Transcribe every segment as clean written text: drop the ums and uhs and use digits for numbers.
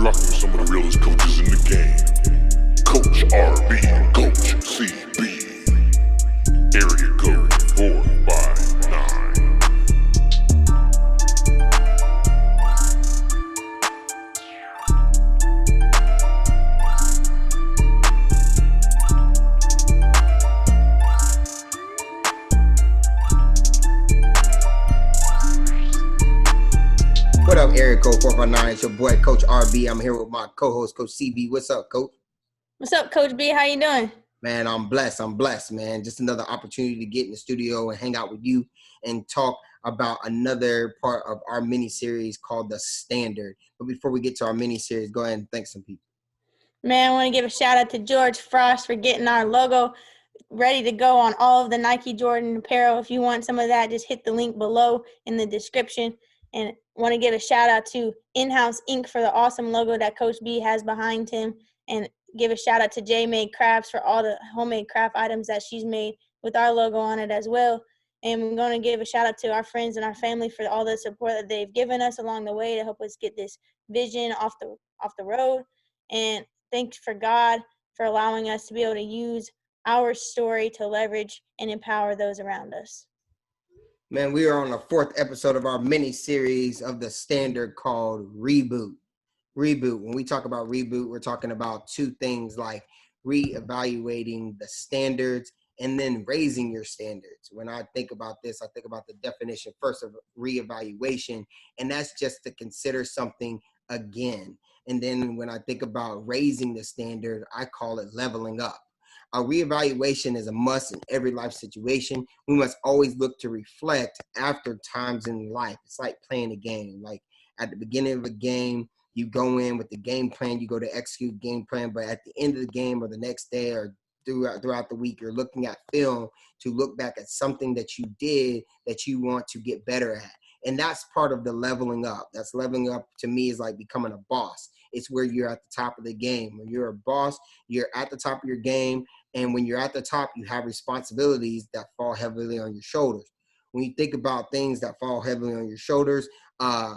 rocking with some of the realest coaches in the game. Coach RB and Coach CB. Area code 459. What up, area code 459? It's your boy, Coach RB. I'm here with my co-host, Coach CB. What's up, Coach? What's up, Coach B? How you doing? Man, I'm blessed, man. Just another opportunity to get in the studio and hang out with you and talk about another part of our mini-series called The Standard. But before we get to our mini-series, go ahead and thank some people. Man, I want to give a shout-out to George Frost for getting our logo ready to go on all of the Nike Jordan apparel. If you want some of that, just hit the link below in the description. And want to give a shout-out to In-House Ink for the awesome logo that Coach B has behind him. And give a shout-out to J Made Crafts for all the homemade craft items that she's made with our logo on it as well. And we're going to give a shout-out to our friends and our family for all the support that they've given us along the way to help us get this vision off the road. And thanks for God for allowing us to be able to use our story to leverage and empower those around us. Man, we are on the fourth episode of our mini-series of The Standard called Reboot. Reboot. When we talk about reboot, we're talking about two things like reevaluating the standards and then raising your standards. When I think about this, I think about the definition first of reevaluation, and that's just to consider something again. And then when I think about raising the standard, I call it leveling up. A reevaluation is a must in every life situation. We must always look to reflect after times in life. It's like playing a game. Like at the beginning of a game, you go in with the game plan, you go to execute game plan, but at the end of the game or the next day or throughout the week, you're looking at film to look back at something that you did that you want to get better at. And that's part of the leveling up. That's leveling up to me is like becoming a boss. It's where you're at the top of the game. When you're a boss, you're at the top of your game. And when you're at the top, you have responsibilities that fall heavily on your shoulders. When you think about things that fall heavily on your shoulders, I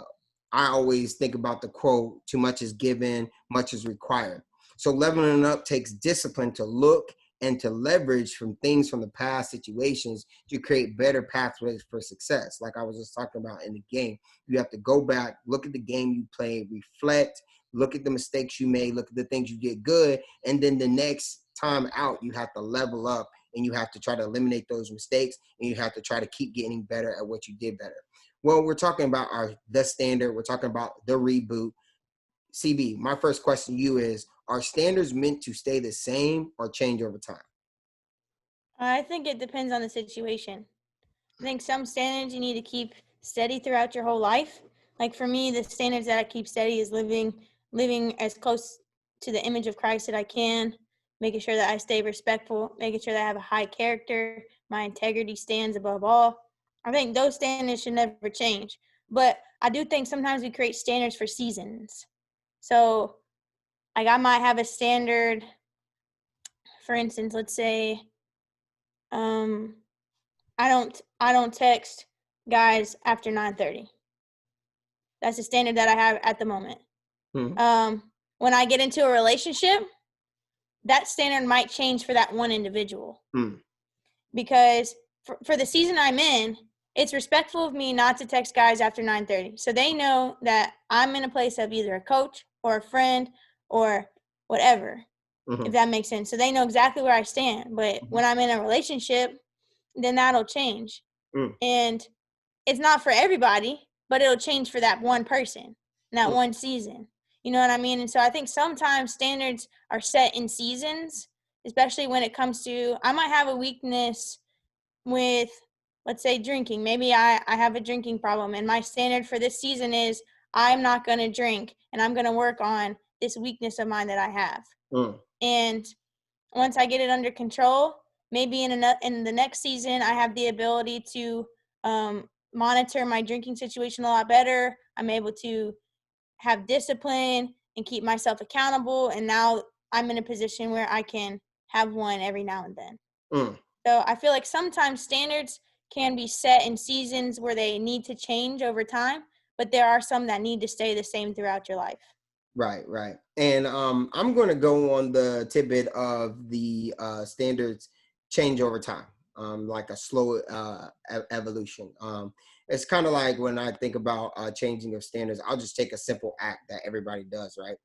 always think about the quote, too much is given, much is required. So leveling up takes discipline to look and to leverage from things from the past situations to create better pathways for success. Like I was just talking about in the game, you have to go back, look at the game you played, reflect, look at the mistakes you made, look at the things you did good, and then the next time out, you have to level up and you have to try to eliminate those mistakes and you have to try to keep getting better at what you did better. Well, we're talking about the standard. We're talking about the reboot. CB, my first question to you is, are standards meant to stay the same or change over time? I think it depends on the situation. I think some standards you need to keep steady throughout your whole life. Like for me, the standards that I keep steady is living as close to the image of Christ that I can, making sure that I stay respectful, making sure that I have a high character, my integrity stands above all. I think those standards should never change. But I do think sometimes we create standards for seasons. So like I might have a standard, for instance, let's say I don't text guys after 9:30. That's the standard that I have at the moment. Mm-hmm. When I get into a relationship, that standard might change for that one individual. Because for the season I'm in, it's respectful of me not to text guys after 9:30. So they know that I'm in a place of either a coach or a friend or whatever, if that makes sense. So they know exactly where I stand. But when I'm in a relationship, then that'll change. And it's not for everybody, but it'll change for that one person, that one season. You know what I mean? And so I think sometimes standards are set in seasons, especially when it comes to, I might have a weakness with, let's say, drinking. Maybe I have a drinking problem, and my standard for this season is I'm not going to drink, and I'm going to work on this weakness of mine that I have. And once I get it under control, maybe in the next season, I have the ability to monitor my drinking situation a lot better. I'm able to have discipline and keep myself accountable. And now I'm in a position where I can have one every now and then. So I feel like sometimes standards can be set in seasons where they need to change over time, but there are some that need to stay the same throughout your life. Right, right. And I'm going to go on the tidbit of the standards change over time, like a slow evolution. It's kind of like when I think about changing of standards, I'll just take a simple act that everybody does, right?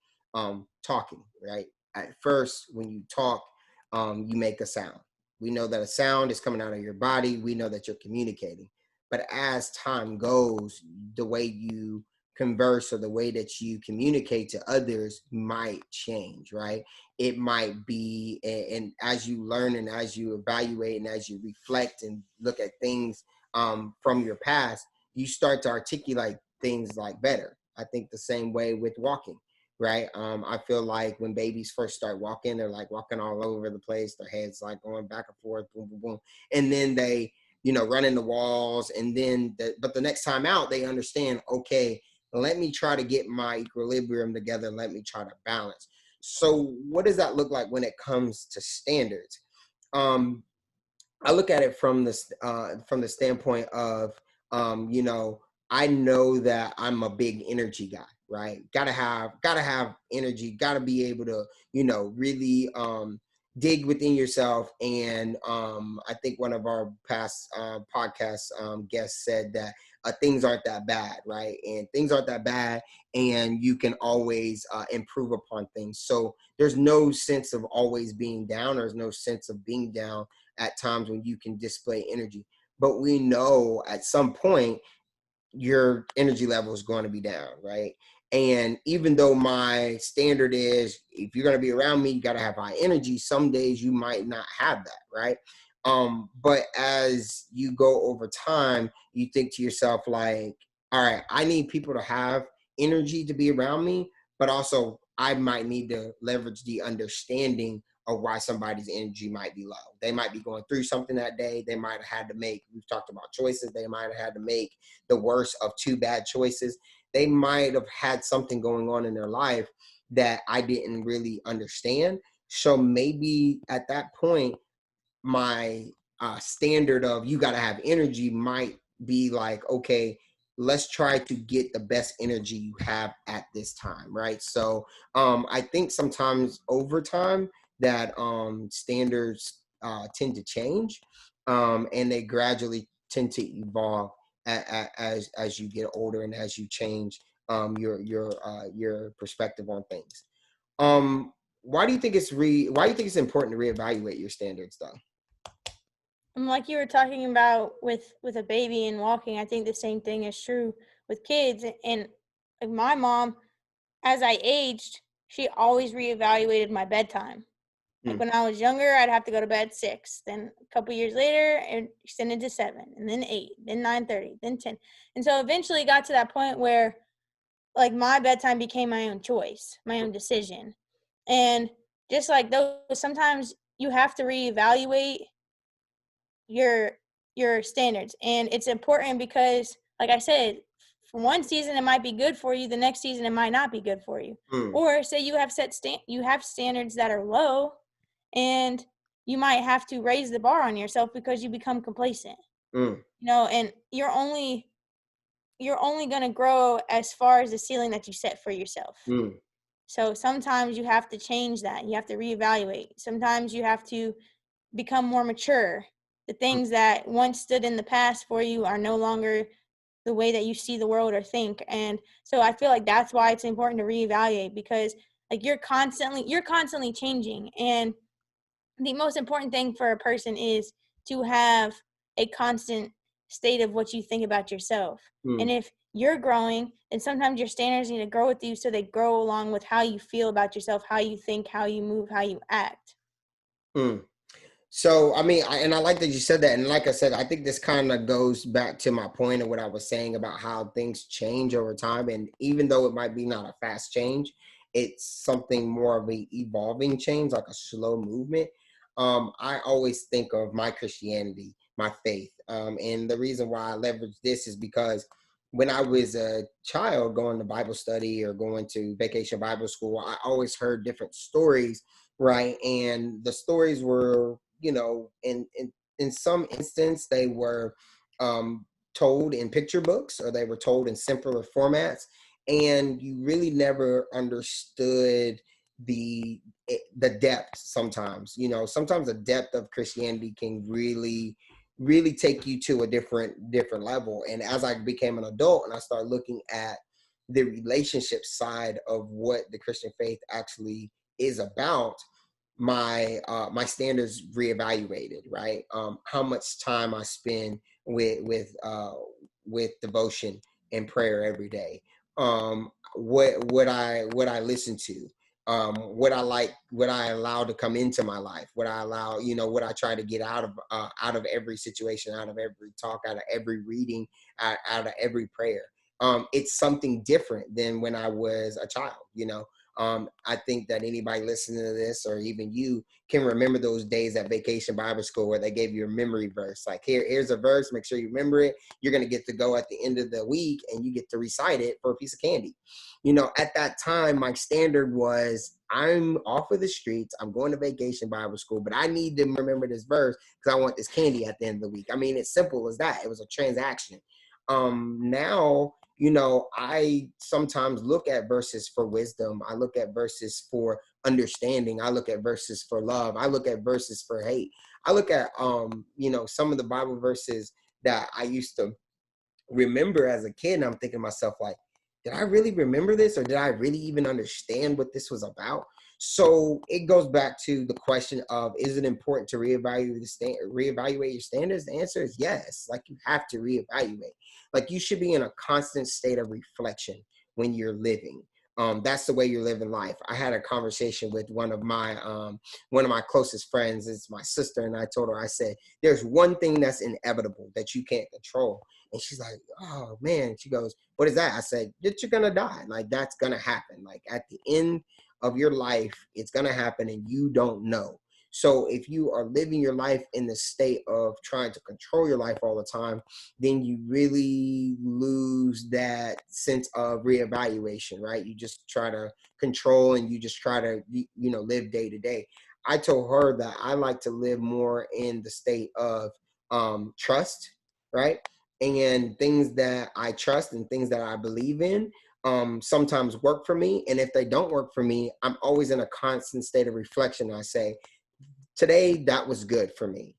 Talking, right? At first, when you talk, you make a sound. We know that a sound is coming out of your body. We know that you're communicating. But as time goes, the way you converse or the way that you communicate to others might change, right? It might be, and as you learn and as you evaluate and as you reflect and look at things from your past, you start to articulate things like better. I think the same way with walking, right? I feel like when babies first start walking, they're like walking all over the place. Their heads like going back and forth, boom, boom, boom. And then they, run into walls. And then, but the next time out, they understand, okay, let me try to get my equilibrium together. Let me try to balance. So what does that look like when it comes to standards? I look at it from the standpoint of, I know that I'm a big energy guy, right? Gotta have energy, gotta be able to, really dig within yourself. And I think one of our past podcast guests said that things aren't that bad, right? And things aren't that bad, and you can always improve upon things. So there's no sense of always being down. There's no sense of being down at times when you can display energy. But we know at some point your energy level is going to be down, right? And even though my standard is if you're going to be around me, you got to have high energy, some days you might not have that, right? But as you go over time, you think to yourself like, all right, I need people to have energy to be around me, but also I might need to leverage the understanding of why somebody's energy might be low. They might be going through something that day. They might have had to make, we've talked about choices. They might have had to make the worst of two bad choices. They might have had something going on in their life that I didn't really understand. So maybe at that point, my standard of you got to have energy might be like, okay, let's try to get the best energy you have at this time, right? So I think sometimes over time that standards tend to change, and they gradually tend to evolve as you get older and as you change your perspective on things. Why do you think it's important to reevaluate your standards though? Like you were talking about with a baby and walking, I think the same thing is true with kids. And like my mom, as I aged, she always reevaluated my bedtime. Like when I was younger, I'd have to go to bed 6. Then a couple years later, it extended to 7, and then 8, then 9:30, then 10. And so eventually it got to that point where like my bedtime became my own choice, my own decision. And just like those, sometimes you have to reevaluate your standards. And it's important because like I said, for one season it might be good for you, the next season it might not be good for you. Or say you have you have standards that are low, and you might have to raise the bar on yourself because you become complacent. And you're only going to grow as far as the ceiling that you set for yourself. So sometimes you have to change that. You have to reevaluate. Sometimes you have to become more mature. The things that once stood in the past for you are no longer the way that you see the world or think. And so I feel like that's why it's important to reevaluate, because like you're constantly changing. And the most important thing for a person is to have a constant state of what you think about yourself. And if you're growing, and sometimes your standards need to grow with you so they grow along with how you feel about yourself, how you think, how you move, how you act. So, I mean, I like that you said that. And like I said, I think this kind of goes back to my point of what I was saying about how things change over time. And even though it might be not a fast change, it's something more of a evolving change, like a slow movement. I always think of my Christianity, my faith. And the reason why I leverage this is because when I was a child going to Bible study or going to vacation Bible school, I always heard different stories, right? And the stories were, in some instance, they were told in picture books, or they were told in simpler formats. and you really never understood the depth sometimes. Sometimes the depth of Christianity can really take you to a different level. And as I became an adult and I started looking at the relationship side of what the Christian faith actually is about, my standards reevaluated, right? How much time I spend with devotion and prayer every day. What I listen to, what I like, what I allow to come into my life, what I allow, what I try to get out of every situation, out of every talk, out of every reading, out of every prayer. It's something different than when I was a child. I think that anybody listening to this, or even you, can remember those days at Vacation Bible School where they gave you a memory verse. Like, here's a verse, make sure you remember it. You're going to get to go at the end of the week and you get to recite it for a piece of candy. At that time, my standard was, I'm off of the streets, I'm going to Vacation Bible School, but I need to remember this verse because I want this candy at the end of the week. I mean, it's simple as that. It was a transaction. Now, I sometimes look at verses for wisdom. I look at verses for understanding. I look at verses for love. I look at verses for hate. I look at, some of the Bible verses that I used to remember as a kid. And I'm thinking to myself, like, did I really remember this, or did I really even understand what this was about? So it goes back to the question of, is it important to reevaluate your standards? The answer is yes. Like, you have to reevaluate. Like, you should be in a constant state of reflection when you're living. That's the way you're living life. I had a conversation with one of my closest friends. It's my sister, and I told her, I said, there's one thing that's inevitable that you can't control. And she's like, oh man. She goes, what is that? I said, that you're gonna die. Like, that's gonna happen. Like, at the end of your life, it's gonna happen, and you don't know. So if you are living your life in the state of trying to control your life all the time, then you really lose that sense of reevaluation, right? You just try to control, and you just try to, live day to day. I told her that I like to live more in the state of trust, right? And things that I trust and things that I believe in sometimes work for me. And if they don't work for me, I'm always in a constant state of reflection. I say, today that was good for me.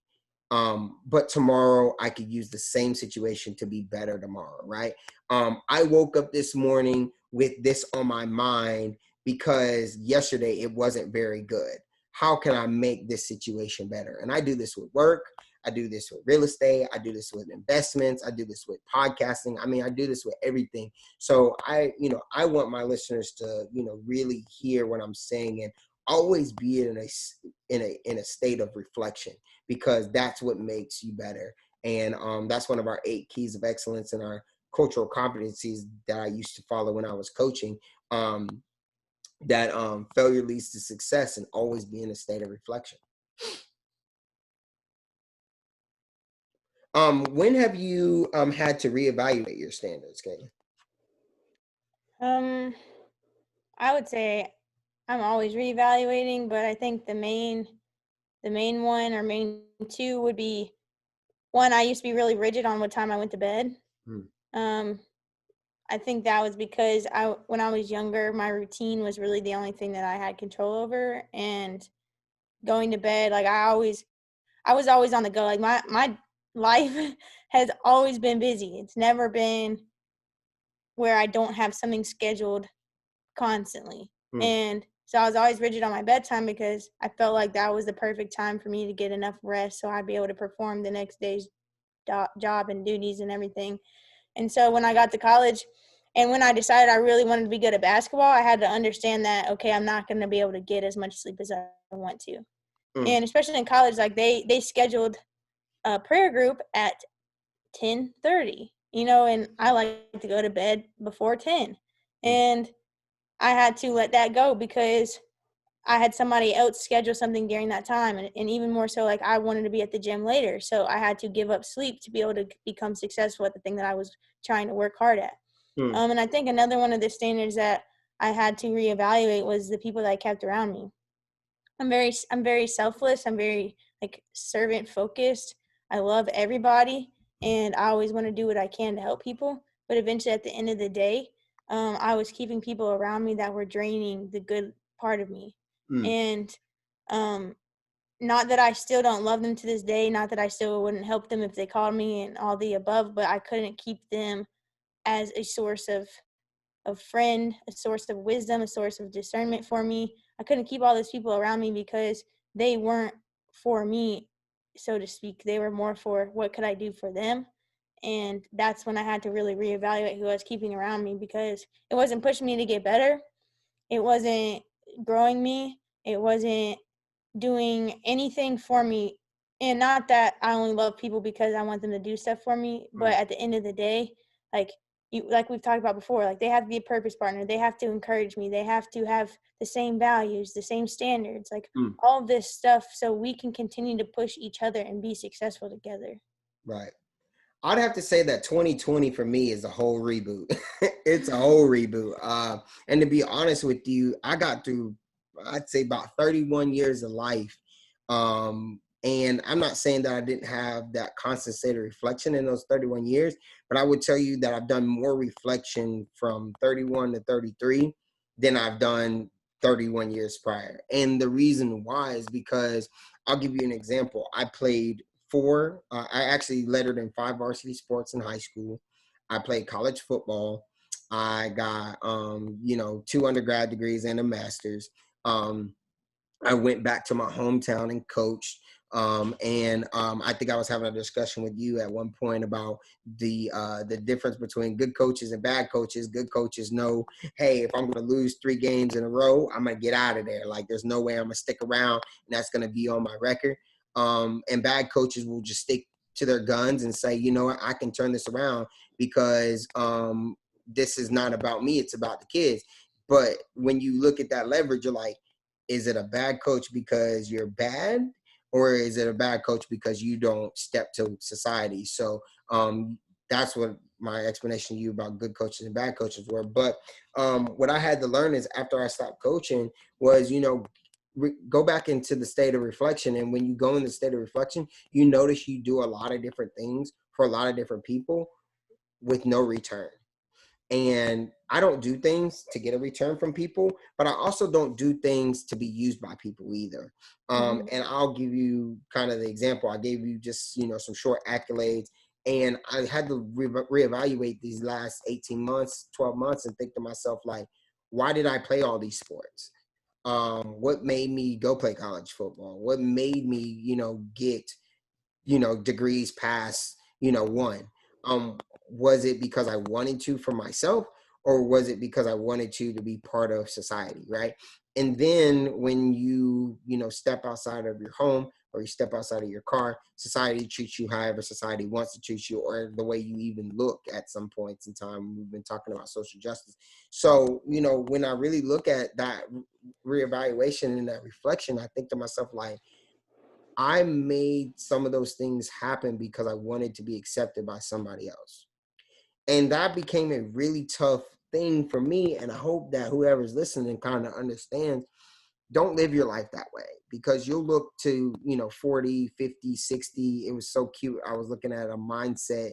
But tomorrow I could use the same situation to be better tomorrow, right? I woke up this morning with this on my mind because yesterday it wasn't very good. How can I make this situation better? And I do this with work. I do this with real estate. I do this with investments. I do this with podcasting. I mean, I do this with everything. So I want my listeners to, really hear what I'm saying and always be in a state of reflection, because that's what makes you better. And that's one of our 8 keys of excellence in our cultural competencies that I used to follow when I was coaching. That failure leads to success, and always be in a state of reflection. When have you had to reevaluate your standards, Kayla? I would say I'm always reevaluating, but I think the main one or main 2 would be, one, I used to be really rigid on what time I went to bed. I think that was because when I was younger, my routine was really the only thing that I had control over. And going to bed, like, I was always on the go. Like, my life has always been busy. It's never been where I don't have something scheduled constantly. And so I was always rigid on my bedtime because I felt like that was the perfect time for me to get enough rest so I'd be able to perform the next day's job and duties and everything. And so when I got to college and when I decided I really wanted to be good at basketball, I had to understand that, okay, I'm not going to be able to get as much sleep as I want to. And especially in college, like, they scheduled a prayer group at 10:30, and I like to go to bed before 10. And I had to let that go because I had somebody else schedule something during that time. And even more so, like, I wanted to be at the gym later. So I had to give up sleep to be able to become successful at the thing that I was trying to work hard at. And I think another one of the standards that I had to reevaluate was the people that I kept around me. I'm very selfless. I'm very, like, servant focused. I love everybody, and I always want to do what I can to help people. But eventually, at the end of the day, I was keeping people around me that were draining the good part of me. And not that I still don't love them to this day, not that I still wouldn't help them if they called me and all the above, but I couldn't keep them as a source of friend, a source of wisdom, a source of discernment for me. I couldn't keep all those people around me because they weren't for me, so to speak. They were more for what could I do for them. And that's when I had to really reevaluate who I was keeping around me, because it wasn't pushing me to get better. It wasn't growing me. It wasn't doing anything for me. And not that I only love people because I want them to do stuff for me, but at the end of the day, like like we've talked about before, like they have to be a purpose partner. They have to encourage me. They have to have the same values, the same standards, like all of this stuff, so we can continue to push each other and be successful together. Right. I'd have to say that 2020 for me is a whole reboot. It's a whole reboot. And to be honest with you, I got through, I'd say, about 31 years of life. And I'm not saying that I didn't have that constant state of reflection in those 31 years, but I would tell you that I've done more reflection from 31 to 33 than I've done 31 years prior. And the reason why is because I'll give you an example. I actually lettered in 5 varsity sports in high school. I played college football. I got, 2 undergrad degrees and a master's. I went back to my hometown and coached. I think I was having a discussion with you at one point about the difference between good coaches and bad coaches. Good coaches know, hey, if I'm going to lose 3 games in a row, I'm going to get out of there. Like, there's no way I'm going to stick around, and that's going to be on my record. And bad coaches will just stick to their guns and say, you know what, I can turn this around because this is not about me, it's about the kids. But when you look at that leverage, you're like, is it a bad coach because you're bad, or is it a bad coach because you don't step to society? So that's what my explanation to you about good coaches and bad coaches were. But what I had to learn is after I stopped coaching was, go back into the state of reflection. And when you go in the state of reflection, you notice you do a lot of different things for a lot of different people with no return. And I don't do things to get a return from people, but I also don't do things to be used by people either. And I'll give you kind of the example. I gave you just, some short accolades, and I had to reevaluate these last 18 months, 12 months, and think to myself, like, why did I play all these sports? What made me go play college football? What made me, get, degrees past, one? Was it because I wanted to for myself, or was it because I wanted to be part of society, right? And then when you, step outside of your home, or you step outside of your car, society treats you however society wants to treat you, or the way you even look at some points in time. We've been talking about social justice. So, when I really look at that reevaluation and that reflection, I think to myself, like, I made some of those things happen because I wanted to be accepted by somebody else. And that became a really tough thing for me. And I hope that whoever's listening kind of understands, don't live your life that way, because you'll look to, 40, 50, 60. It was so cute. I was looking at a mindset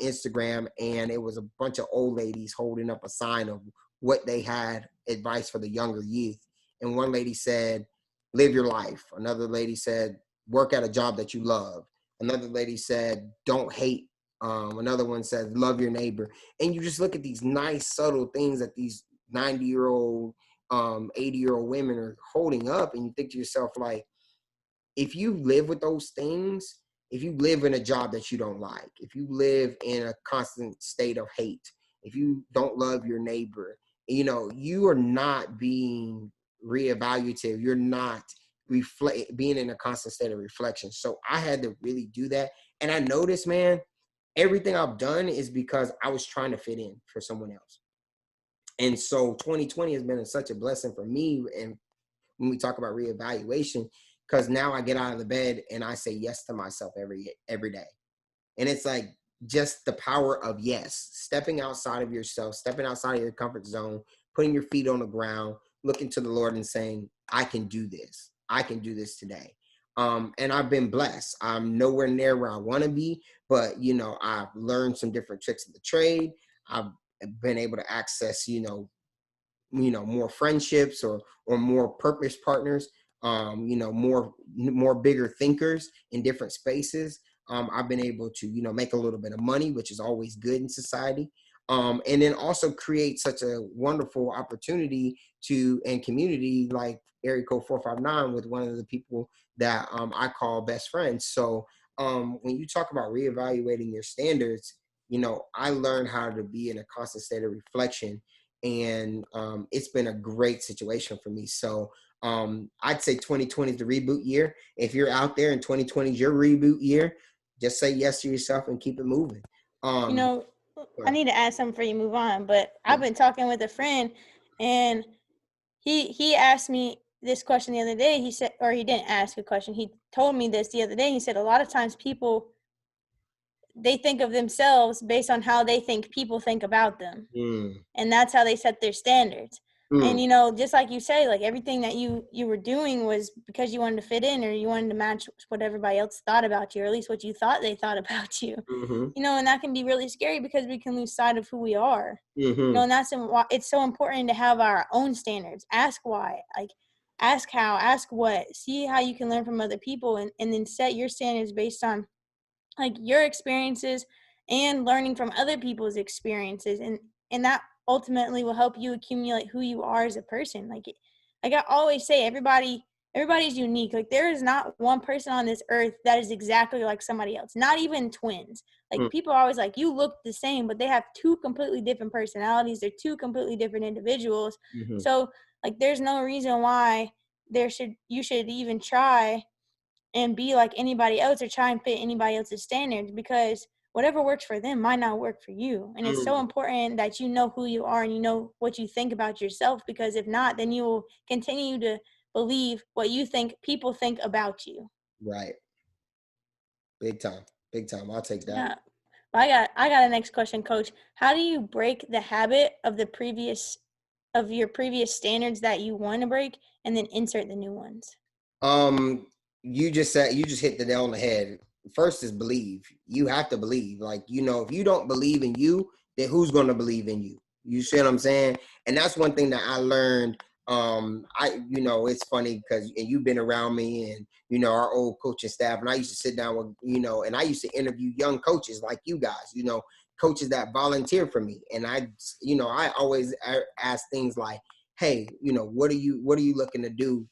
Instagram, and it was a bunch of old ladies holding up a sign of what they had advice for the younger youth. And one lady said, live your life. Another lady said, work at a job that you love. Another lady said, don't hate. Another one says, love your neighbor. And you just look at these nice, subtle things that these 90-year-old, 80-year-old women are holding up, and you think to yourself, like, if you live with those things, if you live in a job that you don't like, if you live in a constant state of hate, if you don't love your neighbor, you are not being reevaluative. You're not being in a constant state of reflection. So I had to really do that. And I noticed, man, everything I've done is because I was trying to fit in for someone else. And so 2020 has been such a blessing for me. And when we talk about reevaluation, because now I get out of the bed and I say yes to myself every day. And it's like just the power of yes, stepping outside of yourself, stepping outside of your comfort zone, putting your feet on the ground, looking to the Lord and saying, I can do this. I can do this today. And I've been blessed. I'm nowhere near where I want to be, but, I've learned some different tricks of the trade. I've been able to access, more friendships or more purpose partners, more bigger thinkers in different spaces. I've been able to, make a little bit of money, which is always good in society. And then also create such a wonderful opportunity and community like Area Code 459 with one of the people that I call best friends. So when you talk about reevaluating your standards, I learned how to be in a constant state of reflection, and it's been a great situation for me. So I'd say 2020 is the reboot year. If you're out there and 2020 is your reboot year, just say yes to yourself and keep it moving. I need to add something before you move on, but I've been talking with a friend, and he asked me this question the other day. He said, or he didn't ask a question. He told me this the other day. He said, a lot of times people, they think of themselves based on how they think people think about them. And that's how they set their standards. And, just like you say, like everything that you were doing was because you wanted to fit in, or you wanted to match what everybody else thought about you, or at least what you thought they thought about you. And that can be really scary because we can lose sight of who we are. And that's why it's so important to have our own standards. Ask why, like ask how, ask what, see how you can learn from other people, and then set your standards based on like your experiences and learning from other people's experiences, and that ultimately will help you accumulate who you are as a person. Like I always say, everybody's unique. Like there is not one person on this earth that is exactly like somebody else, not even twins. Like people are always like, you look the same, but they have two completely different personalities. They're two completely different individuals. So like there's no reason why you should even try and be like anybody else or try and fit anybody else's standards, because whatever works for them might not work for you. And it's so important that you know who you are and you know what you think about yourself, because if not, then you will continue to believe what you think people think about you. Right. Big time. I'll take that. Yeah. I got a next question, Coach. How do you break the habit of your previous standards that you want to break, and then insert the new ones? You just hit the nail on the head. First is believe. You have to believe. Like, if you don't believe in you, then who's going to believe in you? You see what I'm saying? And that's one thing that I learned. It's funny because you've been around me and, our old coaching staff, and I used to sit down with, and I used to interview young coaches like you guys, coaches that volunteer for me. And I always ask things like, hey, what are you looking to do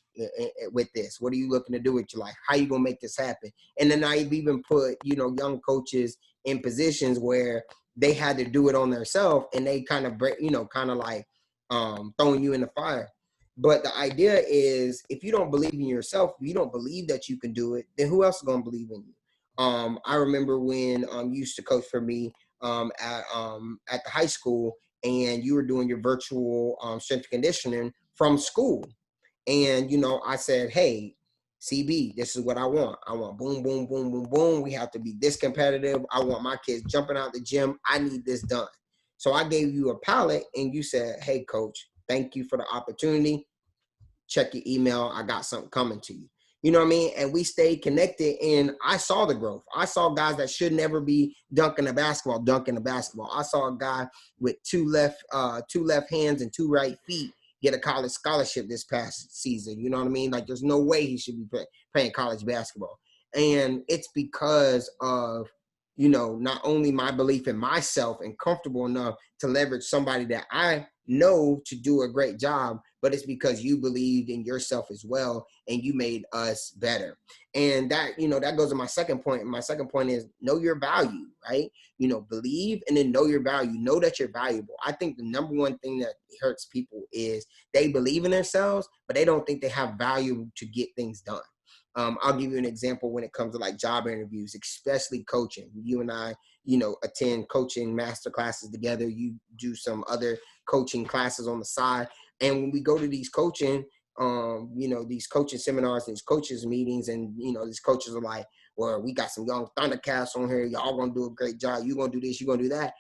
with this? What are you looking to do with your life? How you gonna make this happen? And then I've even put, young coaches in positions where they had to do it on themselves, and they kind of break, throwing you in the fire. But the idea is, if you don't believe in yourself, if you don't believe that you can do it, then who else is gonna believe in you? I remember when you used to coach for me at the high school, and you were doing your virtual strength and conditioning from school. And, I said, hey, CB, this is what I want. I want boom, boom, boom, boom, boom. We have to be this competitive. I want my kids jumping out the gym. I need this done. So I gave you a palette, and you said, hey, coach, thank you for the opportunity. Check your email. I got something coming to you. You know what I mean? And we stayed connected, and I saw the growth. I saw guys that should never be dunking the basketball. I saw a guy with two left hands and two right feet get a college scholarship this past season. You know what I mean? Like, there's no way he should be playing college basketball. And it's because of, not only my belief in myself and comfortable enough to leverage somebody that I know to do a great job, but it's because you believed in yourself as well, and you made us better. And that, that goes to my second point. My second point is know your value, right? Believe, and then know your value. Know that you're valuable. I think the number one thing that hurts people is they believe in themselves, but they don't think they have value to get things done. I'll give you an example when it comes to like job interviews, especially coaching. You and I, attend coaching master classes together. You do some other coaching classes on the side. And when we go to these coaching, these coaching seminars, these coaches meetings, and, these coaches are like, well, we got some young Thundercats on here. Y'all gonna do a great job. You gonna do this, you gonna do that.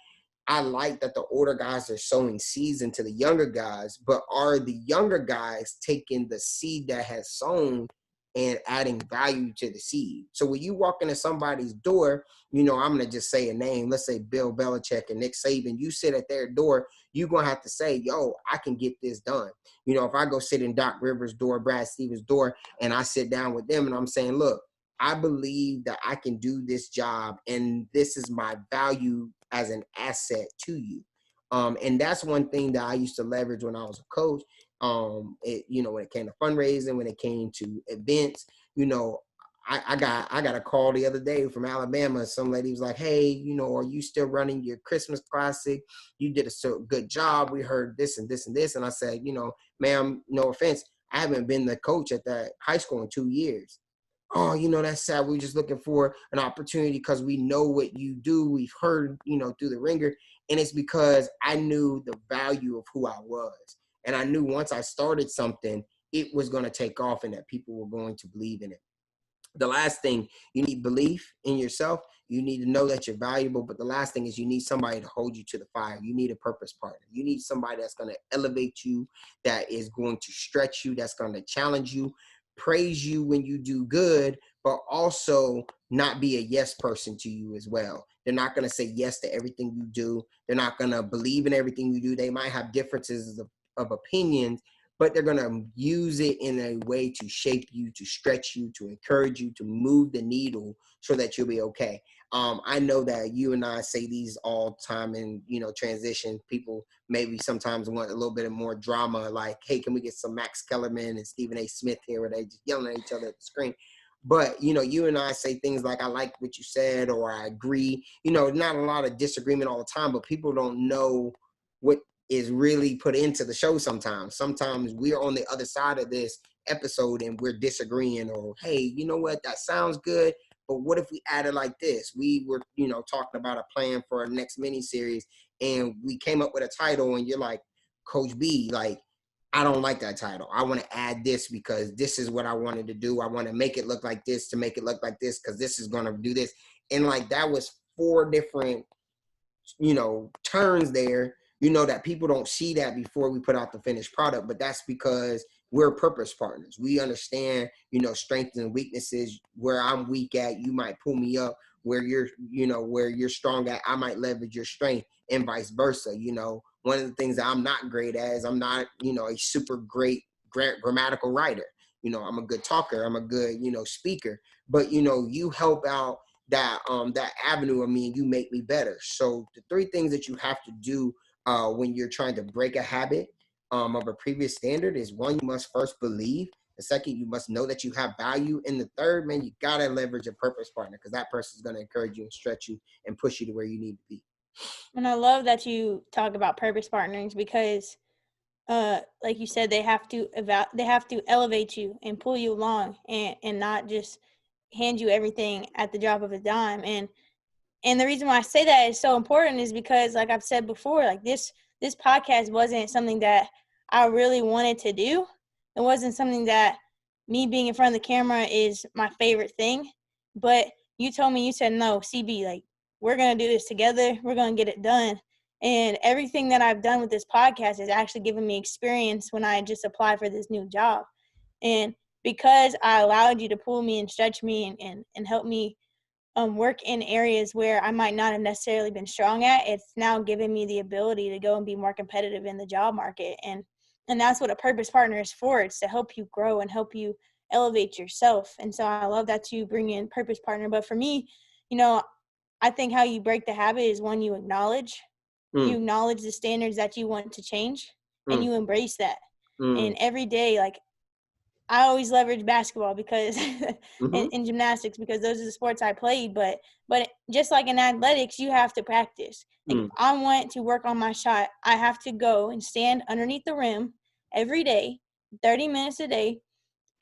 I like that the older guys are sowing seeds into the younger guys, but are the younger guys taking the seed that has sown and adding value to the seed. So when you walk into somebody's door, I'm going to just say a name. Let's say Bill Belichick and Nick Saban. You sit at their door, you're going to have to say, yo, I can get this done. If I go sit in Doc Rivers' door, Brad Stevens' door, and I sit down with them and I'm saying, look, I believe that I can do this job and this is my value as an asset to you. And that's one thing that I used to leverage when I was a coach. When it came to fundraising, when it came to events, I got a call the other day from Alabama. Some lady was like, hey, are you still running your Christmas classic? You did a so good job. We heard this and this and this. And I said, ma'am, no offense, I haven't been the coach at that high school in 2 years. Oh, that's sad. We're just looking for an opportunity because we know what you do. We've heard, through the ringer. And it's because I knew the value of who I was. And I knew once I started something, it was going to take off and that people were going to believe in it. The last thing, you need belief in yourself. You need to know that you're valuable. But the last thing is you need somebody to hold you to the fire. You need a purpose partner. You need somebody that's going to elevate you, that is going to stretch you, that's going to challenge you, praise you when you do good, but also not be a yes person to you as well. They're not going to say yes to everything you do. They're not going to believe in everything you do. They might have differences of opinions, but they're going to use it in a way to shape you, to stretch you, to encourage you, to move the needle so that you'll be okay. I know that you and I say these all the time in, transition. People maybe sometimes want a little bit of more drama, like, hey, can we get some Max Kellerman and Stephen A. Smith here where they just yelling at each other at the screen? But, you and I say things like, I like what you said, or I agree. Not a lot of disagreement all the time, but people don't know what is really put into the show sometimes. Sometimes we're on the other side of this episode and we're disagreeing, or, hey, you know what, that sounds good, but what if we added like this? We were, talking about a plan for our next miniseries, and we came up with a title, and you're like, Coach B, like, I don't like that title. I want to add this because this is what I wanted to do. I want to make it look like this to make it look like this because this is going to do this. And like that was 4 different, turns there, that people don't see that before we put out the finished product. But that's because we're purpose partners. We understand, strengths and weaknesses. Where I'm weak at, you might pull me up. Where you're strong at, I might leverage your strength, and vice versa. One of the things that I'm not great at is I'm not, a super great grammatical writer. I'm a good talker. I'm a good, speaker. But, you help out that avenue of me, and you make me better. So the 3 things that you have to do when you're trying to break a habit of a previous standard is, 1, you must first believe. The second, you must know that you have value. And the third, man, you got to leverage a purpose partner, because that person is going to encourage you and stretch you and push you to where you need to be. And I love that you talk about purpose partners, because like you said, they have to elevate you and pull you along, and not just hand you everything at the drop of a dime. And the reason why I say that is so important is because, like I've said before, like this podcast wasn't something that I really wanted to do. It wasn't something that me being in front of the camera is my favorite thing. But you told me, you said, no, CB, like, we're going to do this together. We're going to get it done. And everything that I've done with this podcast has actually given me experience when I just applied for this new job. And because I allowed you to pull me and stretch me and help me work in areas where I might not have necessarily been strong at, it's now given me the ability to go and be more competitive in the job market. And that's what a purpose partner is for. It's to help you grow and help you elevate yourself. And so I love that you bring in purpose partner. But for me, I think how you break the habit is, 1, you acknowledge. You acknowledge the standards that you want to change, and you embrace that. And every day, like, I always leverage basketball because in gymnastics, because those are the sports I played. But just like in athletics, you have to practice. Like, if I want to work on my shot, I have to go and stand underneath the rim every day, 30 minutes a day,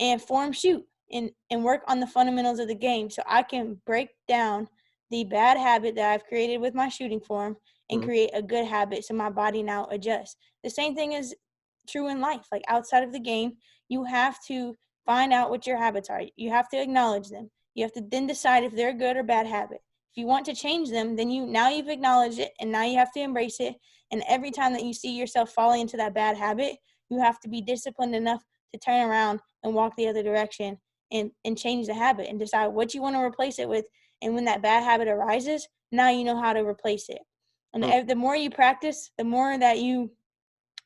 and form shoot and work on the fundamentals of the game, so I can break down the bad habit that I've created with my shooting form and create a good habit so my body now adjusts. The same thing is true in life. Like, outside of the game, you have to find out what your habits are. You have to acknowledge them. You have to then decide if they're a good or bad habit. If you want to change them, then you've acknowledged it, and now you have to embrace it. And every time that you see yourself falling into that bad habit, you have to be disciplined enough to turn around and walk the other direction and change the habit and decide what you want to replace it with. And when that bad habit arises, now you know how to replace it. And the more you practice, the more that you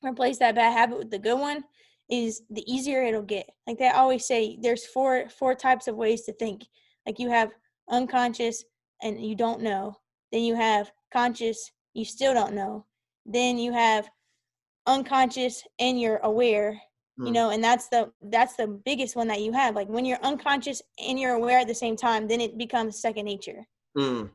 replace that bad habit with the good one, is the easier it'll get. Like they always say, there's four types of ways to think. Like you have unconscious and you don't know. Then you have conscious, you still don't know. Then you have unconscious and you're aware. You know, and that's the biggest one that you have. Like when you're unconscious and you're aware at the same time, then it becomes second nature. And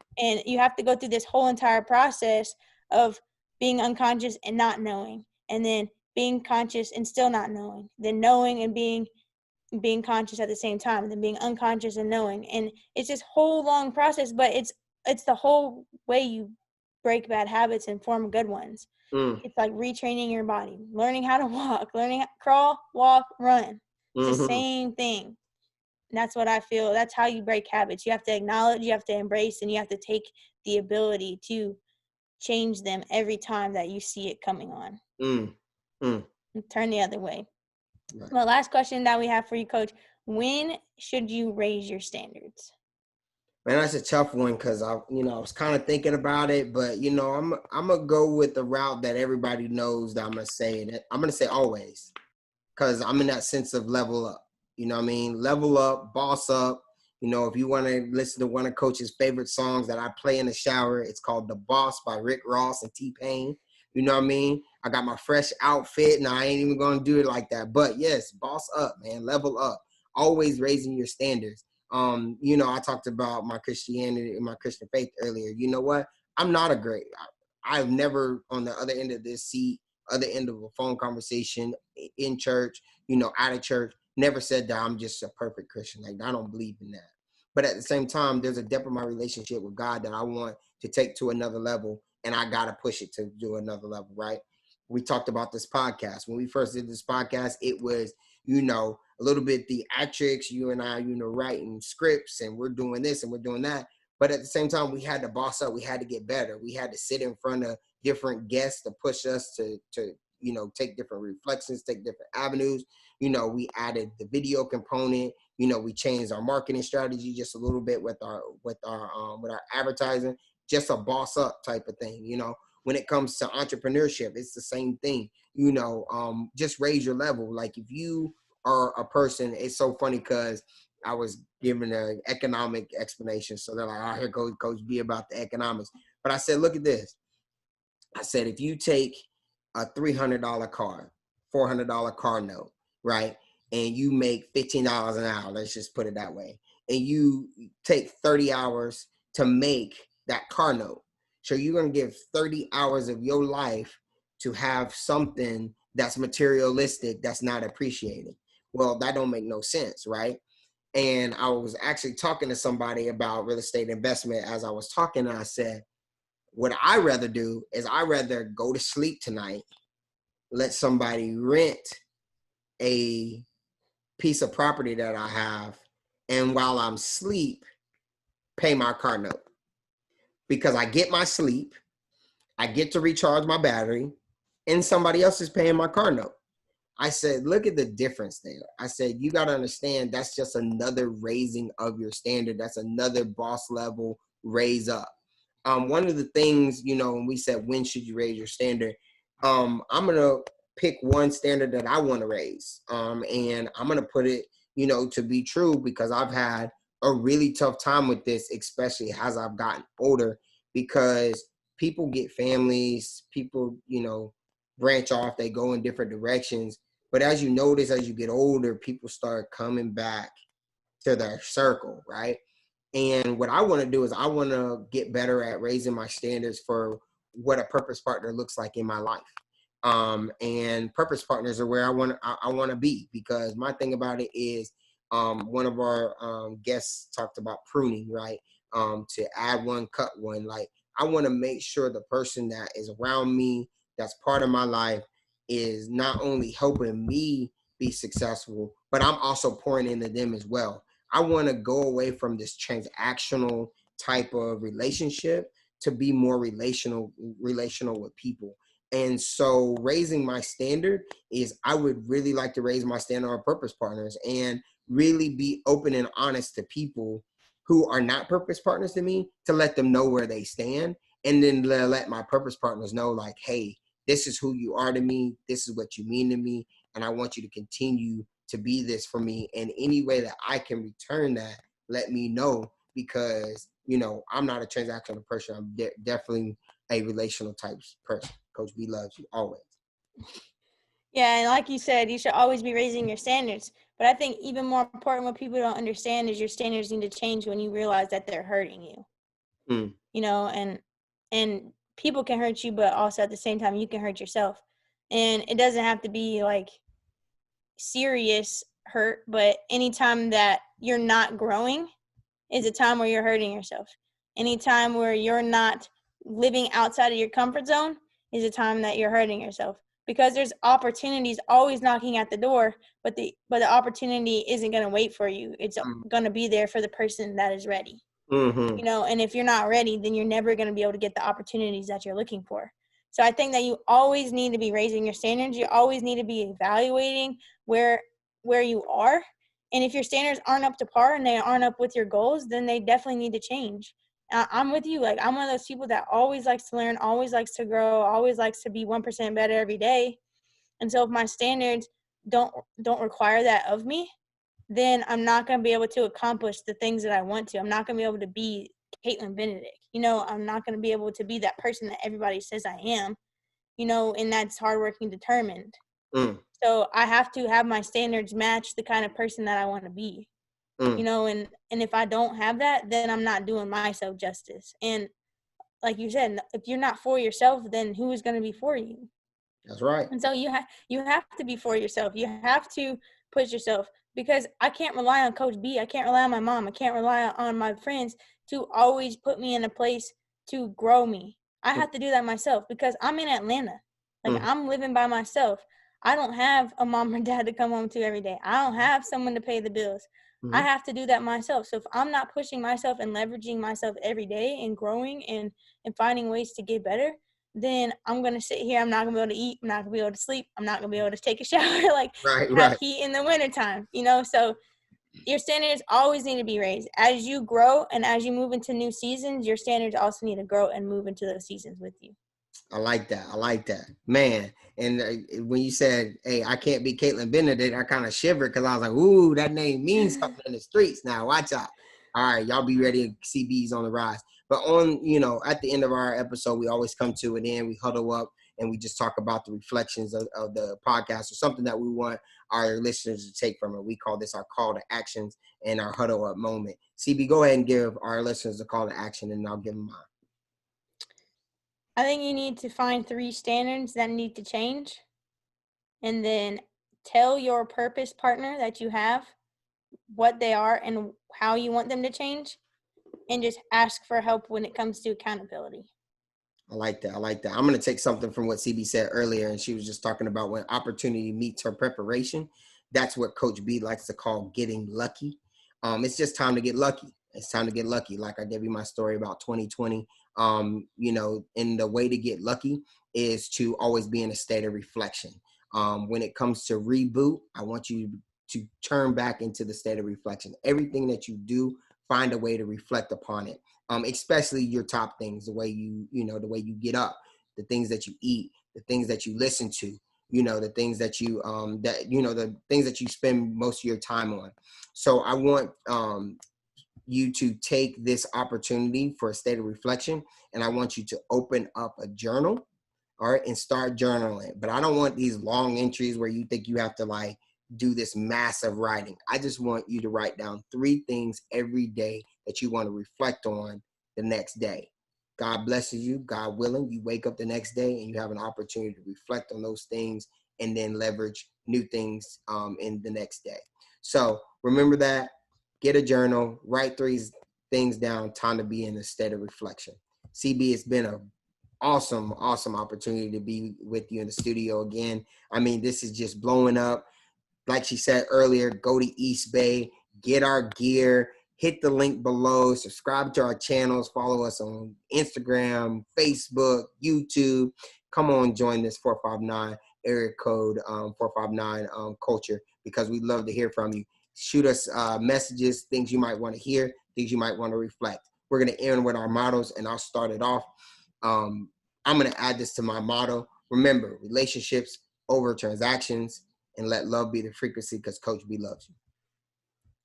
you have to go through this whole entire process of being unconscious and not knowing, and then being conscious and still not knowing, then knowing and being conscious at the same time, and then being unconscious and knowing. And it's this whole long process, but it's the whole way you break bad habits and form good ones. It's like retraining your body, learning how to walk, learning how to crawl, walk, run. It's the same thing. And that's what I feel. That's how you break habits. You have to acknowledge, you have to embrace, and you have to take the ability to change them every time that you see it coming on. And turn the other way. Right. Well, last question that we have for you, Coach. When should you raise your standards? Man, that's a tough one because I was kind of thinking about it, but I'm gonna go with the route that everybody knows that I'm gonna say it. I'm gonna say always, because I'm in that sense of level up. You know what I mean? Level up, boss up. If you want to listen to one of Coach's favorite songs that I play in the shower, it's called "The Boss" by Rick Ross and T-Pain. You know what I mean? I got my fresh outfit, and I ain't even gonna do it like that. But yes, boss up, man. Level up. Always raising your standards. I talked about my Christianity and my Christian faith earlier. You know what? I'm not a great. I've never on the other end of this seat, other end of a phone conversation in church, out of church, never said that I'm just a perfect Christian. Like, I don't believe in that. But at the same time, there's a depth of my relationship with God that I want to take to another level, and I got to push it to do another level, right? We talked about this podcast. When we first did this podcast, it was, a little bit theatrics, you and I, writing scripts, and we're doing this and we're doing that. But at the same time, we had to boss up. We had to get better. We had to sit in front of different guests to push us to take different reflections, take different avenues. We added the video component. We changed our marketing strategy just a little bit with our advertising, just a boss up type of thing. When it comes to entrepreneurship, it's the same thing. Just raise your level. Like if you are a person, it's so funny because I was given an economic explanation. So they're like, "I hear Coach B about the economics." But I said, look at this. I said, if you take a $300 car, $400 car note, right? And you make $15 an hour, let's just put it that way. And you take 30 hours to make that car note. So you're going to give 30 hours of your life to have something that's materialistic, that's not appreciated. Well, that don't make no sense, right? And I was actually talking to somebody about real estate investment as I was talking, and I said, what I rather do is I rather go to sleep tonight, let somebody rent a piece of property that I have, and while I'm asleep, pay my car note. Because I get my sleep, I get to recharge my battery, and somebody else is paying my car note. I said, look at the difference there. I said, you got to understand that's just another raising of your standard. That's another boss level raise up. One of the things, when we said, when should you raise your standard? I'm going to pick one standard that I want to raise. And I'm going to put it, to be true, because I've had a really tough time with this, especially as I've gotten older, because people get families, people, branch off, they go in different directions. But as you notice, as you get older, people start coming back to their circle, right? And what I want to do is I want to get better at raising my standards for what a purpose partner looks like in my life. And purpose partners are where I want to be, because my thing about it is, one of our guests talked about pruning, right? To add one, cut one. Like, I want to make sure the person that is around me, that's part of my life, is not only helping me be successful, but I'm also pouring into them as well. I want to go away from this transactional type of relationship to be more relational with people. And so raising my standard is, I would really like to raise my standard on purpose partners. And really be open and honest to people who are not purpose partners to me, to let them know where they stand, and then let my purpose partners know, like, hey, this is who you are to me. This is what you mean to me. And I want you to continue to be this for me. And any way that I can return that, let me know, because, you know, I'm not a transactional person. I'm definitely a relational type person. Coach B loves you always. Yeah, and like you said, you should always be raising your standards. But I think even more important, what people don't understand is your standards need to change when you realize that they're hurting you. You know, and people can hurt you, but also at the same time, you can hurt yourself. And it doesn't have to be like serious hurt, but anytime that you're not growing is a time where you're hurting yourself. Anytime where you're not living outside of your comfort zone is a time that you're hurting yourself, because there's opportunities always knocking at the door, but the opportunity isn't going to wait for you. It's going to be there for the person that is ready. You know, and if you're not ready, then you're never going to be able to get the opportunities that you're looking for. So I think that you always need to be raising your standards. You always need to be evaluating where you are. And if your standards aren't up to par and they aren't up with your goals, then they definitely need to change. I'm with you. Like, I'm one of those people that always likes to learn, always likes to grow, always likes to be 1% better every day. And so if my standards don't require that of me, then I'm not going to be able to accomplish the things that I want to. I'm not going to be able to be Caitlin Benedict. You know, I'm not going to be able to be that person that everybody says I am, you know, and that's hardworking, determined. So I have to have my standards match the kind of person that I want to be, you know, and if I don't have that, then I'm not doing myself justice. And like you said, if you're not for yourself, then who is going to be for you? That's right. And so you have to be for yourself. You have to push yourself, because I can't rely on Coach B. I can't rely on my mom. I can't rely on my friends to always put me in a place to grow me. I have to do that myself, because I'm in Atlanta. Like, I'm living by myself. I don't have a mom or dad to come home to every day. I don't have someone to pay the bills. I have to do that myself. So if I'm not pushing myself and leveraging myself every day and growing and finding ways to get better, then I'm going to sit here. I'm not going to be able to eat. I'm not going to be able to sleep. I'm not going to be able to take a shower, like have heat in the wintertime, you know? So your standards always need to be raised. As you grow and as you move into new seasons, your standards also need to grow and move into those seasons with you. I like that, man. And when you said, hey, I can't be Caitlin Benedict, I kind of shivered, because I was like, ooh, that name means something in the streets. Now watch out. All right, y'all be ready to see B's on the rise. But on, you know, at the end of our episode, we always come to an end. We huddle up and we just talk about the reflections of the podcast, or something that we want our listeners to take from it. We call this our call to actions and our huddle up moment. CB, go ahead and give our listeners a call to action, and I'll give them mine. I think you need to find 3 standards that need to change, and then tell your purpose partner that you have what they are and how you want them to change, and just ask for help when it comes to accountability. I like that. I'm going to take something from what CB said earlier, and she was just talking about when opportunity meets her preparation. That's what Coach B likes to call getting lucky. It's just time to get lucky. It's time to get lucky. Like I gave you my story about 2020. You know, and the way to get lucky is to always be in a state of reflection. When it comes to reboot, I want you to turn back into the state of reflection. Everything that you do, find a way to reflect upon it. Especially your top things, the way you get up, the things that you eat, the things that you listen to, you know, the things that you, the things that you spend most of your time on. So I want you to take this opportunity for a state of reflection, and I want you to open up a journal, all right, and start journaling. But I don't want these long entries where you think you have to like do this massive writing. I just want you to write down 3 things every day that you want to reflect on the next day. God blesses you, God willing, you wake up the next day and you have an opportunity to reflect on those things and then leverage new things in the next day. So remember that, get a journal, write 3 things down, time to be in a state of reflection. CB, it's been an awesome opportunity to be with you in the studio again. I mean, this is just blowing up. Like she said earlier, go to East Bay, get our gear, hit the link below, subscribe to our channels, follow us on Instagram, Facebook, YouTube. Come on, join this 459 area code 459 culture, because we'd love to hear from you. Shoot us messages, things you might want to hear, things you might want to reflect. We're going to end with our mottos, and I'll start it off. I'm going to add this to my motto. Remember, relationships over transactions, and let love be the frequency, because Coach B loves you.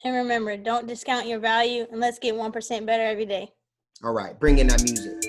And remember, don't discount your value, and let's get 1% better every day. All right, bring in that music.